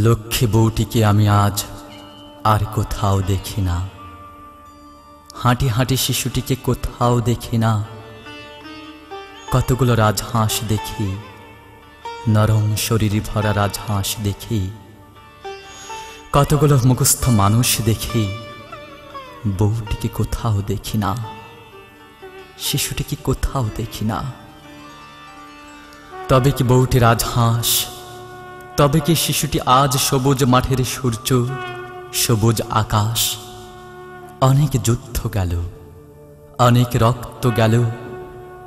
লক্ষ্মী বউটিকে আমি আজ আর কোথাও দেখি না। হাঁটি হাঁটি শিশুটিকে কোথাও দেখি না। কতগুলো রাজহাঁস দেখি, নরম শরীরে ভরা রাজহাঁস দেখি। কতগুলো মুখস্থ মানুষ দেখি, বউটিকে কোথাও দেখি না, শিশুটিকে কোথাও দেখি না। তবে কি বউটি রাজহাঁস? তবে কি শিশুটি আজ সবুজ মাঠের সূর্য, সবুজ আকাশ? অনেক যুদ্ধ গেল, অনেক রক্ত গেল,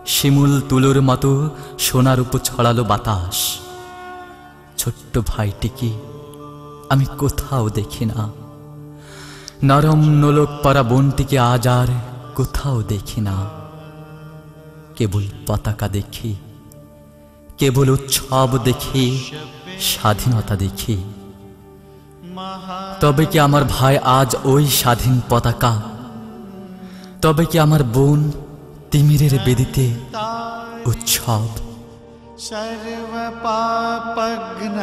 শিমুল তুলোর মতো সোনার উপর ছড়ালো বাতাস। ছোট্ট ভাইটিকে আমি কোথাও দেখি না। নরম নোলক পরা বোনটিকে আজ আর কোথাও দেখি না। কেবল পতাকা দেখি, কেবল উৎসব দেখি, স্বাধীনতা দেখি। তবে কি আমার ভাই আজ ওই স্বাধীন পতাকা? তবে কি আমার বোন তিমিরের বেদিতে উৎসব? सर्व पापघ्न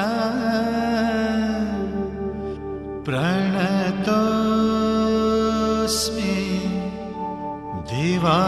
प्रणतोऽस्मि दिवा